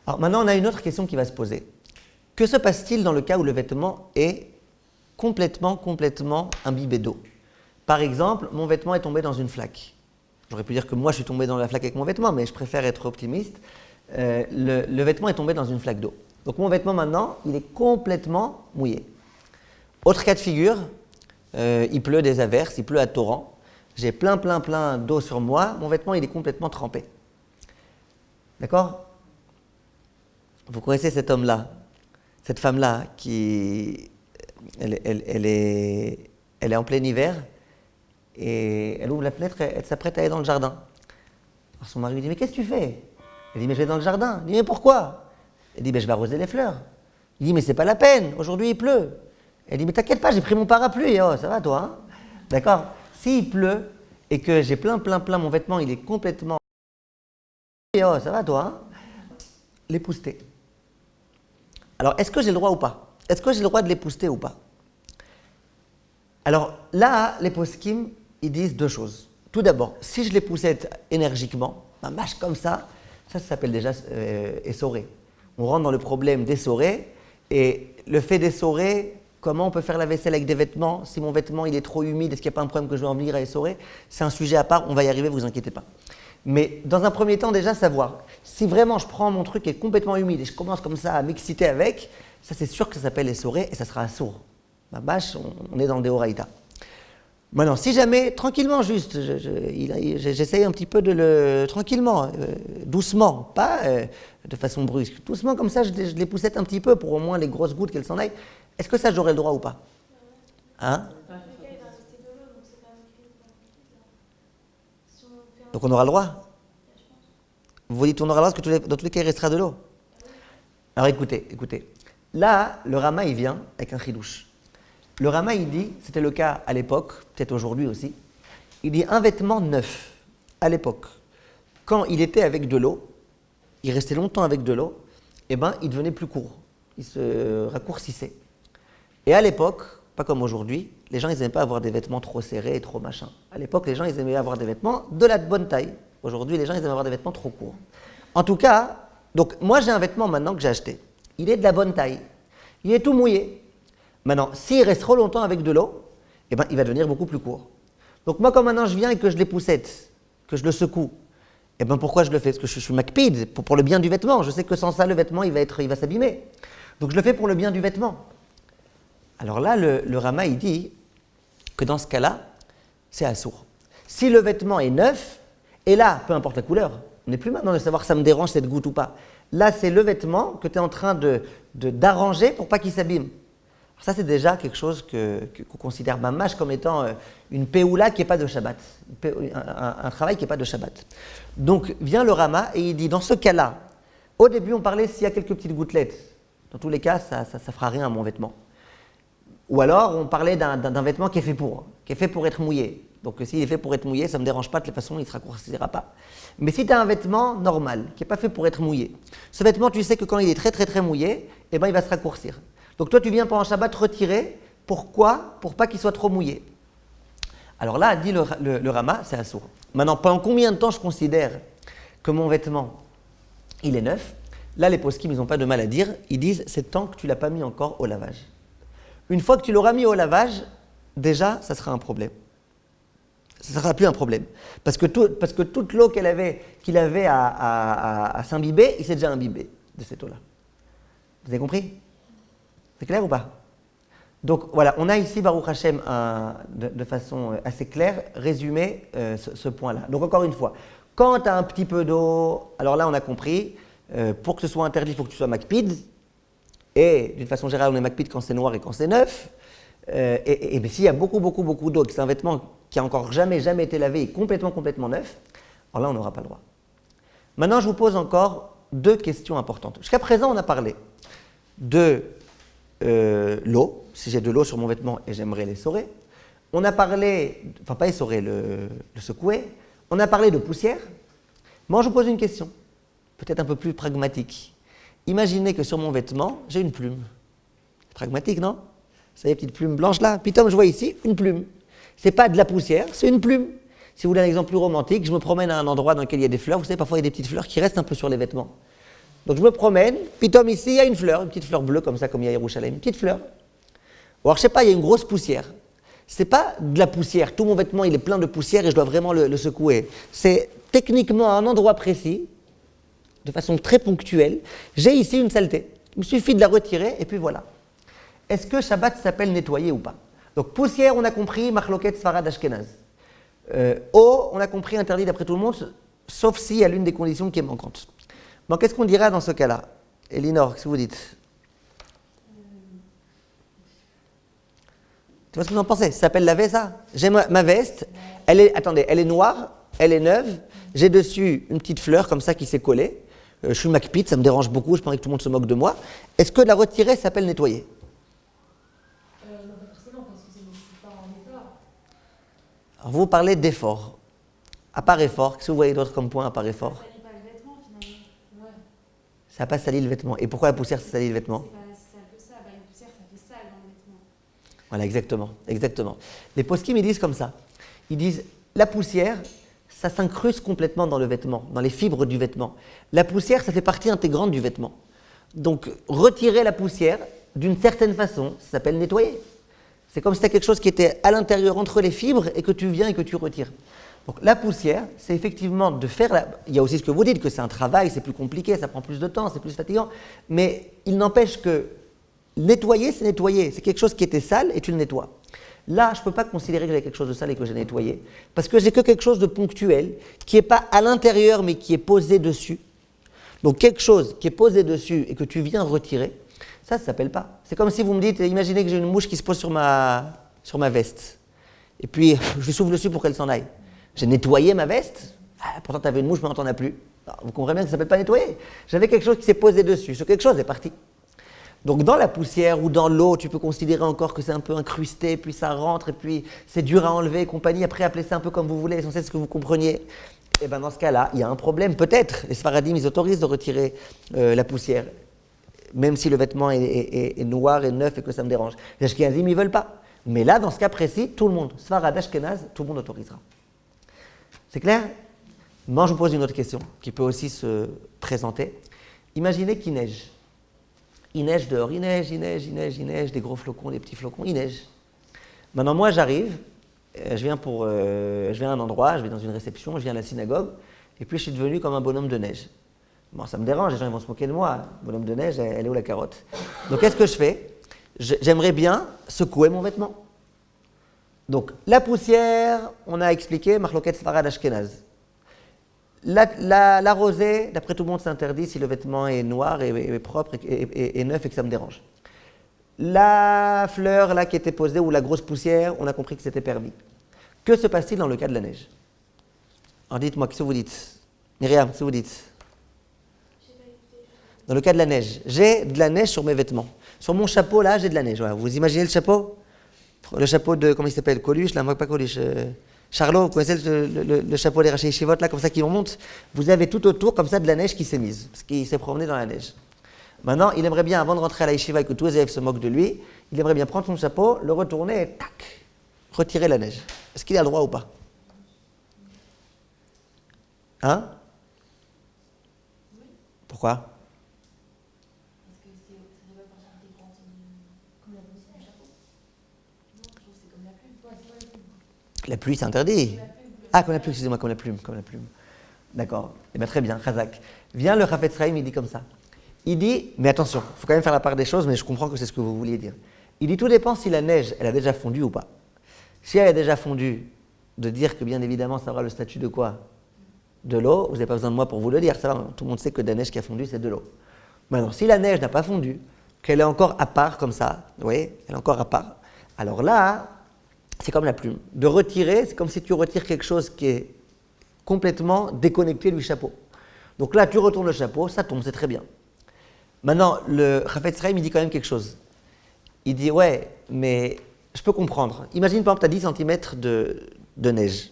Alors maintenant, on a une autre question qui va se poser. Que se passe-t-il dans le cas où le vêtement est complètement imbibé d'eau? Par exemple, mon vêtement est tombé dans une flaque. J'aurais pu dire que moi, je suis tombé dans la flaque avec mon vêtement, mais je préfère être optimiste. Le vêtement est tombé dans une flaque d'eau. Donc mon vêtement maintenant, il est complètement mouillé. Autre cas de figure, il pleut des averses, il pleut à torrent. J'ai plein d'eau sur moi, mon vêtement il est complètement trempé. D'accord? Vous connaissez cet homme-là, cette femme-là, qui elle est en plein hiver et elle ouvre la fenêtre, elle s'apprête à aller dans le jardin. Alors son mari lui dit, mais qu'est-ce que tu fais? Elle dit, mais je vais dans le jardin. Il dit, mais pourquoi? Elle dit, je vais arroser les fleurs. Il dit, mais c'est pas la peine, aujourd'hui il pleut. Elle dit, mais t'inquiète pas, j'ai pris mon parapluie. Oh, ça va toi, hein? D'accord? S'il pleut et que j'ai plein, mon vêtement, il est complètement... Oh, ça va toi, hein? L'épousseter. Alors, est-ce que j'ai le droit ou pas? Est-ce que j'ai le droit de l'épousseter ou pas? Alors, là, les poskim, ils disent deux choses. Tout d'abord, si je l'époussette énergiquement, ma mâche comme ça s'appelle déjà essorer. On rentre dans le problème d'essorer, et le fait d'essorer, comment on peut faire la vaisselle avec des vêtements? Si mon vêtement il est trop humide, est-ce qu'il n'y a pas un problème que je dois en venir à essorer? C'est un sujet à part, on va y arriver, vous inquiétez pas. Mais dans un premier temps, déjà savoir, si vraiment je prends mon truc qui est complètement humide et je commence comme ça à m'exciter avec, ça c'est sûr que ça s'appelle essorer et ça sera assour. Ma bâche, on est dans le déoraïta. Maintenant, si jamais, tranquillement juste, j'essaye un petit peu de le... tranquillement, doucement, pas de façon brusque, doucement comme ça, je les poussette un petit peu pour au moins les grosses gouttes qu'elles s'en aillent. Est-ce que ça, j'aurais le droit ou pas? Hein? Donc on aura le droit? Vous dites on aura le droit parce que dans tous les cas, il restera de l'eau. Alors écoutez. Là, le Rama, il vient avec un chidouche. Le Rama, il dit, c'était le cas à l'époque, peut-être aujourd'hui aussi, il dit un vêtement neuf, à l'époque, quand il était avec de l'eau, il restait longtemps avec de l'eau, eh ben, il devenait plus court, il se raccourcissait. Et à l'époque, pas comme aujourd'hui, les gens, ils n'aimaient pas avoir des vêtements trop serrés et trop machin. À l'époque, les gens, ils aimaient avoir des vêtements de la bonne taille. Aujourd'hui, les gens, ils aiment avoir des vêtements trop courts. En tout cas, donc moi, j'ai un vêtement maintenant que j'ai acheté. Il est de la bonne taille. Il est tout mouillé. Maintenant, s'il reste trop longtemps avec de l'eau, eh ben, il va devenir beaucoup plus court. Donc moi, quand maintenant je viens et que je l'époussette, que je le secoue, eh ben, pourquoi je le fais? Parce que je suis makpid, pour le bien du vêtement. Je sais que sans ça, le vêtement, il va s'abîmer. Donc je le fais pour le bien du vêtement. Alors là, le Rama, il dit que dans ce cas-là, c'est assour. Si le vêtement est neuf, et là, peu importe la couleur, on n'est plus maintenant de savoir si ça me dérange cette goutte ou pas. Là, c'est le vêtement que tu es en train d'arranger pour pas qu'il s'abîme. Ça, c'est déjà quelque chose qu'on considère mamash comme étant une péoula qui n'est pas de Shabbat, un travail qui n'est pas de Shabbat. Donc, vient le Rama et il dit, dans ce cas-là, au début, on parlait s'il y a quelques petites gouttelettes. Dans tous les cas, ça ne fera rien à mon vêtement. Ou alors, on parlait d'un vêtement qui est fait pour être mouillé. Donc, s'il est fait pour être mouillé, ça ne me dérange pas, de toute façon, il ne se raccourcira pas. Mais si tu as un vêtement normal, qui n'est pas fait pour être mouillé, ce vêtement, tu sais que quand il est très mouillé, eh ben, il va se raccourcir. Donc toi, tu viens pendant Shabbat retirer. Pourquoi? Pour pas qu'il soit trop mouillé. Alors là, dit le Rama, c'est assour. Maintenant, pendant combien de temps je considère que mon vêtement, il est neuf? Là, les poskim, ils n'ont pas de mal à dire. Ils disent, c'est tant que tu ne l'as pas mis encore au lavage. Une fois que tu l'auras mis au lavage, déjà, ça sera un problème. Ça ne sera plus un problème. Parce que toute l'eau qu'il avait à s'imbiber, il s'est déjà imbibé de cette eau-là. Vous avez compris? C'est clair ou pas? Donc voilà, on a ici, Baruch Hashem, de façon assez claire, résumé ce point-là. Donc encore une fois, quand tu as un petit peu d'eau, alors là on a compris, pour que ce soit interdit, il faut que tu sois makpid. Et d'une façon générale, on est makpid quand c'est noir et quand c'est neuf. Et s'il y a beaucoup d'eau, que c'est un vêtement qui a encore jamais été lavé et complètement neuf, alors là on n'aura pas le droit. Maintenant, je vous pose encore deux questions importantes. Jusqu'à présent, on a parlé de l'eau, si j'ai de l'eau sur mon vêtement et j'aimerais l'essorer. On a parlé, enfin pas essorer, le secouer. On a parlé de poussière. Moi, je vous pose une question, peut-être un peu plus pragmatique. Imaginez que sur mon vêtement, j'ai une plume. Pragmatique, non? Vous savez, petite plume blanche là. Puis comme je vois ici, une plume. C'est pas de la poussière, c'est une plume. Si vous voulez un exemple plus romantique, je me promène à un endroit dans lequel il y a des fleurs. Vous savez, parfois il y a des petites fleurs qui restent un peu sur les vêtements. Donc je me promène, puis Tom ici, il y a une fleur, une petite fleur bleue comme ça, comme il y a à Yerushalayim, une petite fleur. Ou alors je sais pas, il y a une grosse poussière. C'est pas de la poussière, tout mon vêtement il est plein de poussière et je dois vraiment le secouer. C'est techniquement à un endroit précis, de façon très ponctuelle, j'ai ici une saleté. Il me suffit de la retirer et puis voilà. Est-ce que Shabbat s'appelle nettoyer ou pas? Donc poussière, on a compris, Machloket Sfarad Ashkenaz. Eau, on a compris, interdit d'après tout le monde, sauf s'il y a l'une des conditions qui est manquante. Bon, qu'est-ce qu'on dira dans ce cas-là? Elinor, qu'est-ce que vous dites? Tu vois ce que vous en pensez? Ça s'appelle laver ça? J'ai ma veste, elle est noire, elle est neuve, j'ai dessus une petite fleur comme ça qui s'est collée. Je suis Macpite, ça me dérange beaucoup, je pense que tout le monde se moque de moi. Est-ce que la retirer s'appelle nettoyer? Non, pas forcément, parce que c'est pas en effort. Alors vous parlez d'effort. À part effort, qu'est-ce que vous voyez d'autre comme point à part effort? Ça salit pas le vêtement finalement. Ouais. Ça n'a pas sali le vêtement. Et pourquoi la poussière ça salit le vêtement? C'est un peu ça, une poussière ça fait sale dans le vêtement. Voilà, exactement. Les poskim ils disent comme ça. Ils disent la poussière, ça s'incruste complètement dans le vêtement, dans les fibres du vêtement. La poussière, ça fait partie intégrante du vêtement. Donc, retirer la poussière, d'une certaine façon, ça s'appelle nettoyer. C'est comme si c'était quelque chose qui était à l'intérieur entre les fibres et que tu viens et que tu retires. Donc, la poussière, c'est effectivement de faire... Il y a aussi ce que vous dites, que c'est un travail, c'est plus compliqué, ça prend plus de temps, c'est plus fatigant. Mais il n'empêche que nettoyer, c'est nettoyer. C'est quelque chose qui était sale et tu le nettoies. Là, je ne peux pas considérer que j'ai quelque chose de sale et que j'ai nettoyé, parce que j'ai que quelque chose de ponctuel, qui n'est pas à l'intérieur, mais qui est posé dessus. Donc quelque chose qui est posé dessus et que tu viens retirer, ça ne s'appelle pas. C'est comme si vous me dites, imaginez que j'ai une mouche qui se pose sur ma veste, et puis je lui souffle dessus pour qu'elle s'en aille. J'ai nettoyé ma veste, pourtant tu avais une mouche, mais tu n'en as plus. Alors, vous comprenez bien que ça ne s'appelle pas nettoyer. J'avais quelque chose qui s'est posé dessus, ce quelque chose est parti. Donc dans la poussière ou dans l'eau, tu peux considérer encore que c'est un peu incrusté, puis ça rentre, et puis c'est dur à enlever et compagnie. Après, appelez ça un peu comme vous voulez, l'essentiel c'est que vous compreniez. Et bien dans ce cas-là, il y a un problème, peut-être. Les Sfaradim, ils autorisent de retirer la poussière, même si le vêtement est noir et neuf et que ça me dérange. Les Ashkenazim, ils ne veulent pas. Mais là, dans ce cas précis, tout le monde, Sfarad, Ashkenaz, tout le monde autorisera. C'est clair? Moi, je vous pose une autre question qui peut aussi se présenter. Imaginez qu'il neige. Il neige dehors, il neige, des gros flocons, des petits flocons, il neige. Maintenant, moi, j'arrive, je viens à un endroit, je vais dans une réception, je viens à la synagogue, et puis je suis devenu comme un bonhomme de neige. Bon, ça me dérange, les gens ils vont se moquer de moi. Bonhomme de neige, elle est où la carotte? Donc, qu'est-ce que je fais? J'aimerais bien secouer mon vêtement. Donc, la poussière, on a expliqué, Machloket Sfarad Ashkenaz. La rosée, d'après tout le monde, c'est interdit si le vêtement est noir et propre et neuf et que ça me dérange. La fleur là qui était posée ou la grosse poussière, on a compris que c'était permis. Que se passe-t-il dans le cas de la neige? Alors dites-moi, qu'est-ce que vous dites? Myriam, qu'est-ce que vous dites? Dans le cas de la neige, j'ai de la neige sur mes vêtements. Sur mon chapeau là, j'ai de la neige. Voilà. Vous imaginez le chapeau? Le chapeau de, comment il s'appelle? Coluche, là, pas Coluche. Charlot, vous connaissez le chapeau des Raché Yeshivot, là, comme ça, qui remonte? Vous avez tout autour, comme ça, de la neige qui s'est mise, parce qu'il s'est promené dans la neige. Maintenant, il aimerait bien, avant de rentrer à la Yeshiva et que tous les élèves se moquent de lui, il aimerait bien prendre son chapeau, le retourner et tac, retirer la neige. Est-ce qu'il a le droit ou pas? Hein? Pourquoi? Parce que ça ne va pas partie intégrante comme la poussière du chapeau. Non, je trouve que c'est comme la plume. Ouais, c'est pas la plume. La pluie, c'est interdit. Ah, comme la plume, excusez-moi, comme la plume. D'accord. Eh bien, très bien, Khazak. Vient le Chafetz Chaim, il dit comme ça. Il dit, mais attention, il faut quand même faire la part des choses, mais je comprends que c'est ce que vous vouliez dire. Il dit, tout dépend si la neige, elle a déjà fondu ou pas. Si elle a déjà fondu, de dire que bien évidemment, ça aura le statut de quoi? De l'eau, vous n'avez pas besoin de moi pour vous le dire, ça va, tout le monde sait que de la neige qui a fondu, c'est de l'eau. Maintenant, si la neige n'a pas fondu, qu'elle est encore à part comme ça, vous voyez, elle est encore à part, alors là, c'est comme la plume. De retirer, c'est comme si tu retires quelque chose qui est complètement déconnecté du chapeau. Donc là, tu retournes le chapeau, ça tombe, c'est très bien. Maintenant, le Chafetz Chaim, il dit quand même quelque chose. Il dit, ouais, mais je peux comprendre. Imagine, par exemple, tu as 10 cm de neige.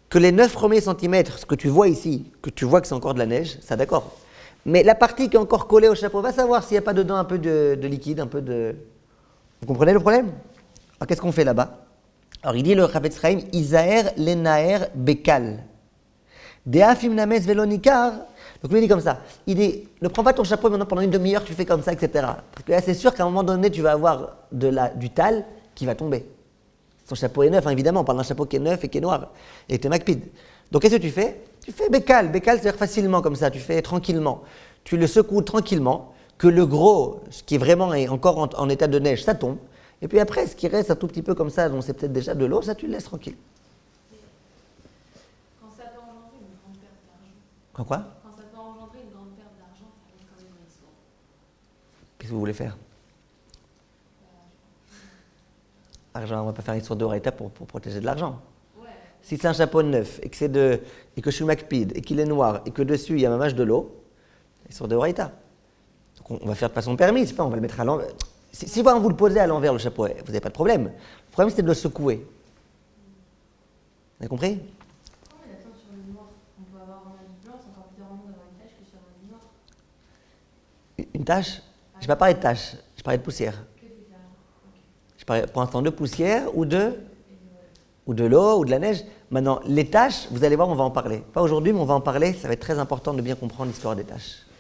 Que les 9 premiers centimètres, ce que tu vois ici, que tu vois que c'est encore de la neige, ça d'accord. Mais la partie qui est encore collée au chapeau, va savoir s'il n'y a pas dedans un peu de liquide, un peu de... Vous comprenez le problème? Alors qu'est-ce qu'on fait là-bas? Alors il dit le Chafetz Chaim, Isaer lenaer bekal. Deafim names velonikar, Donc lui il dit comme ça, il dit, ne prends pas ton chapeau maintenant pendant une demi-heure, tu fais comme ça, etc. Parce que là c'est sûr qu'à un moment donné, tu vas avoir du tal qui va tomber. Son chapeau est neuf, hein, évidemment, on parle d'un chapeau qui est neuf et qui est noir, et tu es makpid. Donc qu'est-ce que tu fais? Tu fais bécal, c'est-à-dire facilement comme ça, tu fais tranquillement. Tu le secoues tranquillement, que le gros, ce qui est vraiment est encore en état de neige, ça tombe. Et puis après, ce qui reste un tout petit peu comme ça, dont c'est peut-être déjà de l'eau, ça tu le laisses tranquille. Quand ça peut engendrer une grande perte d'argent. Quoi? Quand ça peut engendrer une grande perte d'argent, ça reste quand même un histoire. Qu'est-ce que vous voulez faire? Argent, on va pas faire une histoire de Horaïta pour protéger de l'argent. Ouais. Si c'est un chapeau neuf et que, et que je suis makpid et qu'il est noir et que dessus il y a ma mâche de l'eau, histoire de Horaïta. Donc on va faire de façon permise, pas, on va le mettre à l'envers. Si vous le posez à l'envers le chapeau, vous n'avez pas de problème. Le problème c'est de le secouer. Vous avez compris? Pourquoi on est d'accord sur le noir? On peut avoir un habit blanc, c'est encore plus dérangeant d'avoir une tache que sur un habit noir. Une tache? Je n'ai pas parlé de tache, je parlais de poussière. Que des taches. Ok. Je parlais pour l'instant de poussière ou de l'eau ou de la neige. Maintenant, les taches, vous allez voir, on va en parler. Pas aujourd'hui, mais on va en parler. Ça va être très important de bien comprendre l'histoire des taches.